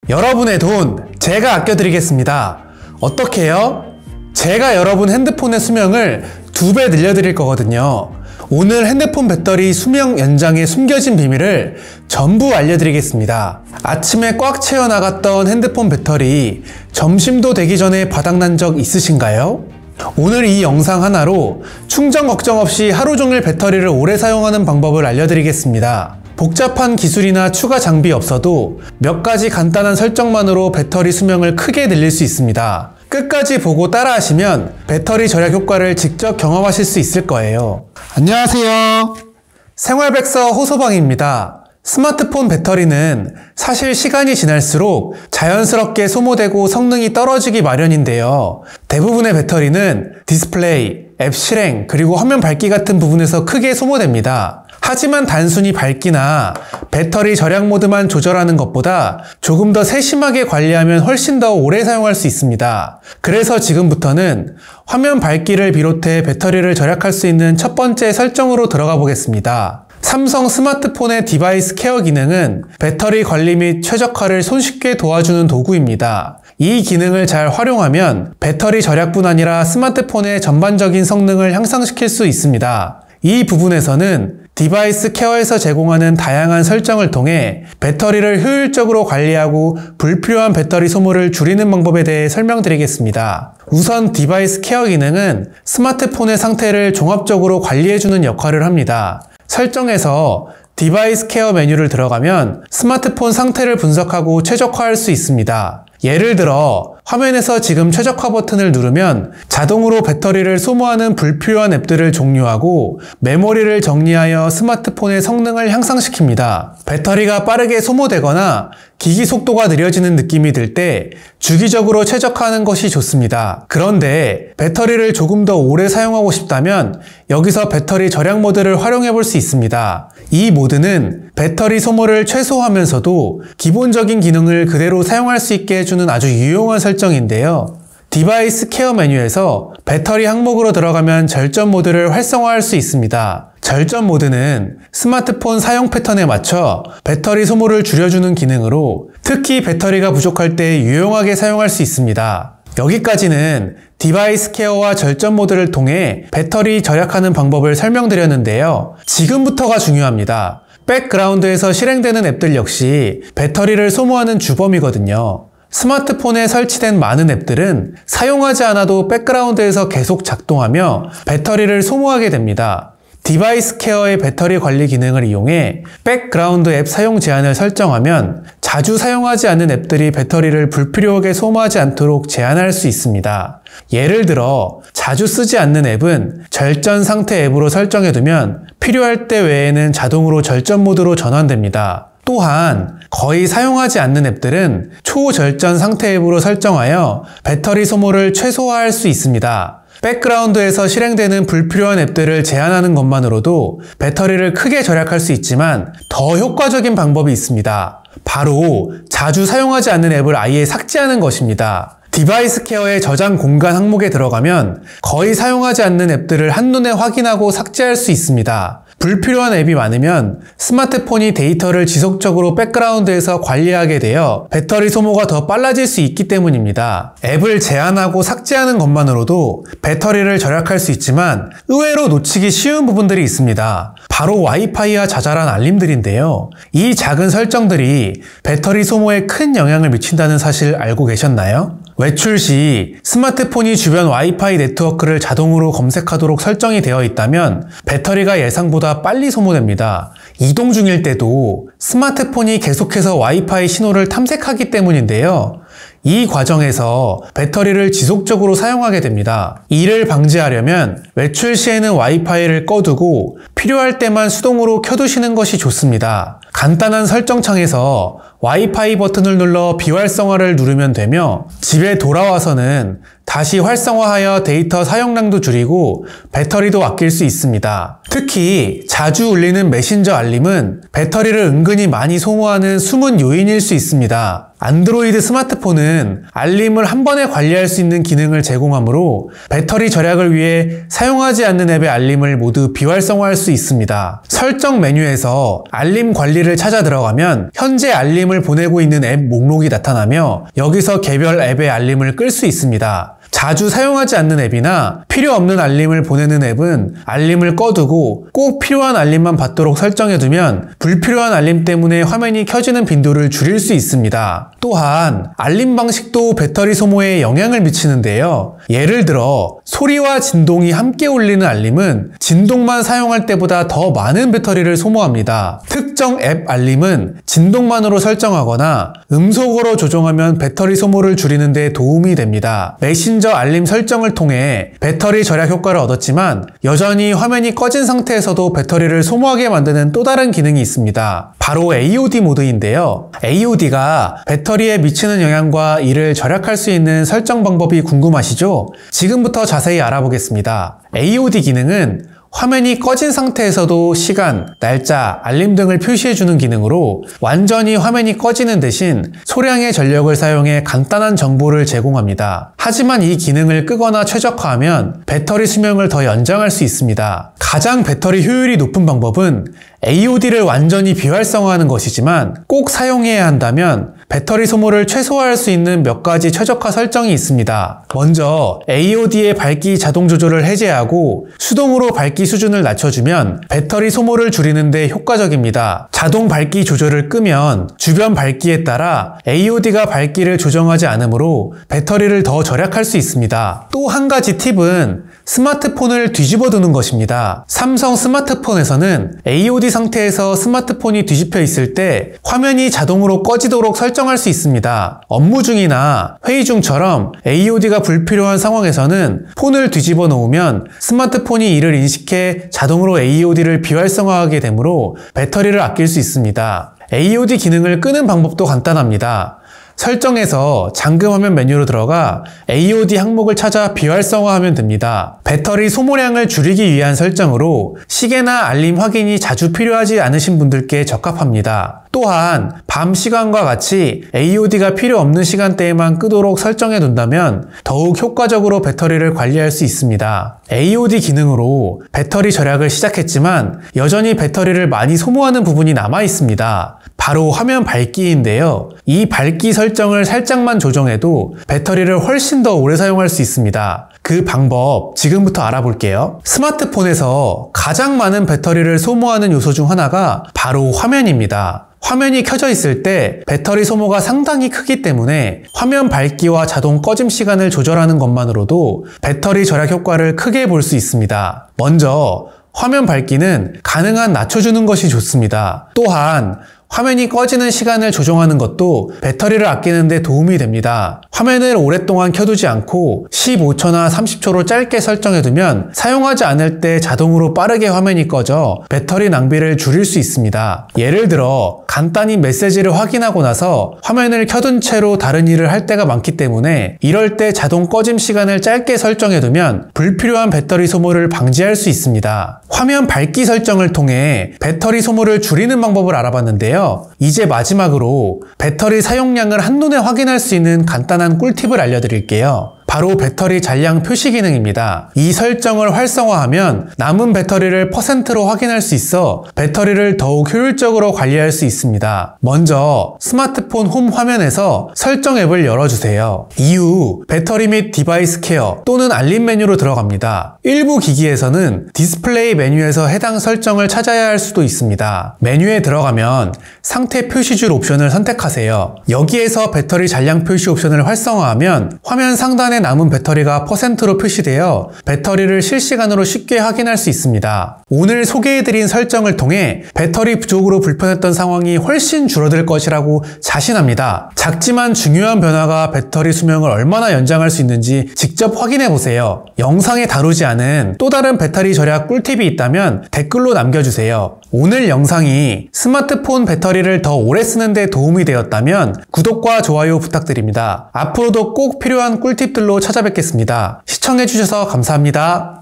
여러분의 돈 제가 아껴드리겠습니다. 어떻게요? 제가 여러분 핸드폰의 수명을 2배 늘려드릴 거거든요. 오늘 핸드폰 배터리 수명 연장의 숨겨진 비밀을 전부 알려드리겠습니다. 아침에 꽉 채워 나갔던 핸드폰 배터리 점심도 되기 전에 바닥난 적 있으신가요? 오늘 이 영상 하나로 충전 걱정 없이 하루 종일 배터리를 오래 사용하는 방법을 알려드리겠습니다. 복잡한 기술이나 추가 장비 없어도 몇 가지 간단한 설정만으로 배터리 수명을 크게 늘릴 수 있습니다. 끝까지 보고 따라하시면 배터리 절약 효과를 직접 경험하실 수 있을 거예요. 안녕하세요. 생활백서 호소방입니다. 스마트폰 배터리는 사실 시간이 지날수록 자연스럽게 소모되고 성능이 떨어지기 마련인데요. 대부분의 배터리는 디스플레이, 앱 실행, 그리고 화면 밝기 같은 부분에서 크게 소모됩니다. 하지만 단순히 밝기나 배터리 절약 모드만 조절하는 것보다 조금 더 세심하게 관리하면 훨씬 더 오래 사용할 수 있습니다. 그래서 지금부터는 화면 밝기를 비롯해 배터리를 절약할 수 있는 첫 번째 설정으로 들어가 보겠습니다. 삼성 스마트폰의 디바이스 케어 기능은 배터리 관리 및 최적화를 손쉽게 도와주는 도구입니다. 이 기능을 잘 활용하면 배터리 절약뿐 아니라 스마트폰의 전반적인 성능을 향상시킬 수 있습니다. 이 부분에서는 디바이스 케어에서 제공하는 다양한 설정을 통해 배터리를 효율적으로 관리하고 불필요한 배터리 소모를 줄이는 방법에 대해 설명드리겠습니다. 우선 디바이스 케어 기능은 스마트폰의 상태를 종합적으로 관리해주는 역할을 합니다. 설정에서 디바이스 케어 메뉴를 들어가면 스마트폰 상태를 분석하고 최적화할 수 있습니다. 예를 들어 화면에서 지금 최적화 버튼을 누르면 자동으로 배터리를 소모하는 불필요한 앱들을 종료하고 메모리를 정리하여 스마트폰의 성능을 향상시킵니다. 배터리가 빠르게 소모되거나 기기 속도가 느려지는 느낌이 들 때 주기적으로 최적화하는 것이 좋습니다. 그런데 배터리를 조금 더 오래 사용하고 싶다면 여기서 배터리 절약 모드를 활용해 볼 수 있습니다. 이 모드는 배터리 소모를 최소화하면서도 기본적인 기능을 그대로 사용할 수 있게 해주는 아주 유용한 설정인데요. 디바이스 케어 메뉴에서 배터리 항목으로 들어가면 절전 모드를 활성화할 수 있습니다. 절전 모드는 스마트폰 사용 패턴에 맞춰 배터리 소모를 줄여주는 기능으로 특히 배터리가 부족할 때 유용하게 사용할 수 있습니다. 여기까지는 디바이스 케어와 절전 모드를 통해 배터리 절약하는 방법을 설명드렸는데요. 지금부터가 중요합니다. 백그라운드에서 실행되는 앱들 역시 배터리를 소모하는 주범이거든요. 스마트폰에 설치된 많은 앱들은 사용하지 않아도 백그라운드에서 계속 작동하며 배터리를 소모하게 됩니다. 디바이스 케어의 배터리 관리 기능을 이용해 백그라운드 앱 사용 제한을 설정하면 자주 사용하지 않는 앱들이 배터리를 불필요하게 소모하지 않도록 제한할 수 있습니다. 예를 들어 자주 쓰지 않는 앱은 절전 상태 앱으로 설정해두면 필요할 때 외에는 자동으로 절전 모드로 전환됩니다. 또한 거의 사용하지 않는 앱들은 초절전 상태 앱으로 설정하여 배터리 소모를 최소화할 수 있습니다. 백그라운드에서 실행되는 불필요한 앱들을 제한하는 것만으로도 배터리를 크게 절약할 수 있지만 더 효과적인 방법이 있습니다. 바로 자주 사용하지 않는 앱을 아예 삭제하는 것입니다. 디바이스 케어의 저장 공간 항목에 들어가면 거의 사용하지 않는 앱들을 한눈에 확인하고 삭제할 수 있습니다. 불필요한 앱이 많으면 스마트폰이 데이터를 지속적으로 백그라운드에서 관리하게 되어 배터리 소모가 더 빨라질 수 있기 때문입니다. 앱을 제한하고 삭제하는 것만으로도 배터리를 절약할 수 있지만 의외로 놓치기 쉬운 부분들이 있습니다. 바로 와이파이와 자잘한 알림들인데요. 이 작은 설정들이 배터리 소모에 큰 영향을 미친다는 사실 알고 계셨나요? 외출 시 스마트폰이 주변 와이파이 네트워크를 자동으로 검색하도록 설정이 되어 있다면 배터리가 예상보다 빨리 소모됩니다. 이동 중일 때도 스마트폰이 계속해서 와이파이 신호를 탐색하기 때문인데요. 이 과정에서 배터리를 지속적으로 사용하게 됩니다. 이를 방지하려면 외출 시에는 와이파이를 꺼두고 필요할 때만 수동으로 켜두시는 것이 좋습니다. 간단한 설정창에서 와이파이 버튼을 눌러 비활성화를 누르면 되며 집에 돌아와서는 다시 활성화하여 데이터 사용량도 줄이고 배터리도 아낄 수 있습니다. 특히 자주 울리는 메신저 알림은 배터리를 은근히 많이 소모하는 숨은 요인일 수 있습니다. 안드로이드 스마트폰은 알림을 한 번에 관리할 수 있는 기능을 제공하므로 배터리 절약을 위해 사용하지 않는 앱의 알림을 모두 비활성화할 수 있습니다. 설정 메뉴에서 알림 관리를 찾아 들어가면 현재 알림을 보내고 있는 앱 목록이 나타나며 여기서 개별 앱의 알림을 끌 수 있습니다. 자주 사용하지 않는 앱이나 필요 없는 알림을 보내는 앱은 알림을 꺼두고 꼭 필요한 알림만 받도록 설정해두면 불필요한 알림 때문에 화면이 켜지는 빈도를 줄일 수 있습니다. 또한 알림 방식도 배터리 소모에 영향을 미치는데요. 예를 들어 소리와 진동이 함께 울리는 알림은 진동만 사용할 때보다 더 많은 배터리를 소모합니다. 특정 앱 알림은 진동만으로 설정하거나 음속으로 조정하면 배터리 소모를 줄이는 데 도움이 됩니다. 메신저 알림 설정을 통해 배터리 절약 효과를 얻었지만 여전히 화면이 꺼진 상태에서도 배터리를 소모하게 만드는 또 다른 기능이 있습니다. 바로 AOD 모드인데요. AOD가 배터리에 미치는 영향과 이를 절약할 수 있는 설정 방법이 궁금하시죠? 지금부터 자세히 알아보겠습니다. AOD 기능은 화면이 꺼진 상태에서도 시간, 날짜, 알림 등을 표시해주는 기능으로 완전히 화면이 꺼지는 대신 소량의 전력을 사용해 간단한 정보를 제공합니다. 하지만 이 기능을 끄거나 최적화하면 배터리 수명을 더 연장할 수 있습니다. 가장 배터리 효율이 높은 방법은 AOD를 완전히 비활성화하는 것이지만 꼭 사용해야 한다면 배터리 소모를 최소화할 수 있는 몇 가지 최적화 설정이 있습니다. 먼저 AOD의 밝기 자동 조절을 해제하고 수동으로 밝기 수준을 낮춰주면 배터리 소모를 줄이는 데 효과적입니다. 자동 밝기 조절을 끄면 주변 밝기에 따라 AOD가 밝기를 조정하지 않으므로 배터리를 더 절약할 수 있습니다. 또 한 가지 팁은 스마트폰을 뒤집어 두는 것입니다. 삼성 스마트폰에서는 AOD 상태에서 스마트폰이 뒤집혀 있을 때 화면이 자동으로 꺼지도록 설정할 수 있습니다. 업무 중이나 회의 중처럼 AOD가 불필요한 상황에서는 폰을 뒤집어 놓으면 스마트폰이 이를 인식해 자동으로 AOD를 비활성화하게 되므로 배터리를 아낄 수 있습니다. AOD 기능을 끄는 방법도 간단합니다. 설정에서 잠금 화면 메뉴로 들어가 AOD 항목을 찾아 비활성화하면 됩니다. 배터리 소모량을 줄이기 위한 설정으로 시계나 알림 확인이 자주 필요하지 않으신 분들께 적합합니다. 또한 밤 시간과 같이 AOD가 필요 없는 시간대에만 끄도록 설정해 둔다면 더욱 효과적으로 배터리를 관리할 수 있습니다. AOD 기능으로 배터리 절약을 시작했지만 여전히 배터리를 많이 소모하는 부분이 남아 있습니다. 바로 화면 밝기인데요. 이 밝기 설정을 살짝만 조정해도 배터리를 훨씬 더 오래 사용할 수 있습니다. 그 방법 지금부터 알아볼게요. 스마트폰에서 가장 많은 배터리를 소모하는 요소 중 하나가 바로 화면입니다. 화면이 켜져 있을 때 배터리 소모가 상당히 크기 때문에 화면 밝기와 자동 꺼짐 시간을 조절하는 것만으로도 배터리 절약 효과를 크게 볼 수 있습니다. 먼저 화면 밝기는 가능한 낮춰주는 것이 좋습니다. 또한 화면이 꺼지는 시간을 조정하는 것도 배터리를 아끼는 데 도움이 됩니다. 화면을 오랫동안 켜두지 않고 15초나 30초로 짧게 설정해두면 사용하지 않을 때 자동으로 빠르게 화면이 꺼져 배터리 낭비를 줄일 수 있습니다. 예를 들어 간단히 메시지를 확인하고 나서 화면을 켜둔 채로 다른 일을 할 때가 많기 때문에 이럴 때 자동 꺼짐 시간을 짧게 설정해두면 불필요한 배터리 소모를 방지할 수 있습니다. 화면 밝기 설정을 통해 배터리 소모를 줄이는 방법을 알아봤는데요. 이제 마지막으로 배터리 사용량을 한눈에 확인할 수 있는 간단한 꿀팁을 알려드릴게요. 바로 배터리 잔량 표시 기능입니다. 이 설정을 활성화하면 남은 배터리를 %로 확인할 수 있어 배터리를 더욱 효율적으로 관리할 수 있습니다. 먼저 스마트폰 홈 화면에서 설정 앱을 열어주세요. 이후 배터리 및 디바이스 케어 또는 알림 메뉴로 들어갑니다. 일부 기기에서는 디스플레이 메뉴에서 해당 설정을 찾아야 할 수도 있습니다. 메뉴에 들어가면 상태 표시줄 옵션을 선택하세요. 여기에서 배터리 잔량 표시 옵션을 활성화하면 화면 상단에 남은 배터리가 %로 표시되어 배터리를 실시간으로 쉽게 확인할 수 있습니다. 오늘 소개해드린 설정을 통해 배터리 부족으로 불편했던 상황이 훨씬 줄어들 것이라고 자신합니다. 작지만 중요한 변화가 배터리 수명을 얼마나 연장할 수 있는지 직접 확인해보세요. 영상에 다루지 않은 또 다른 배터리 절약 꿀팁이 있다면 댓글로 남겨주세요. 오늘 영상이 스마트폰 배터리를 더 오래 쓰는 데 도움이 되었다면 구독과 좋아요 부탁드립니다. 앞으로도 꼭 필요한 꿀팁들로 찾아뵙겠습니다. 시청해주셔서 감사합니다.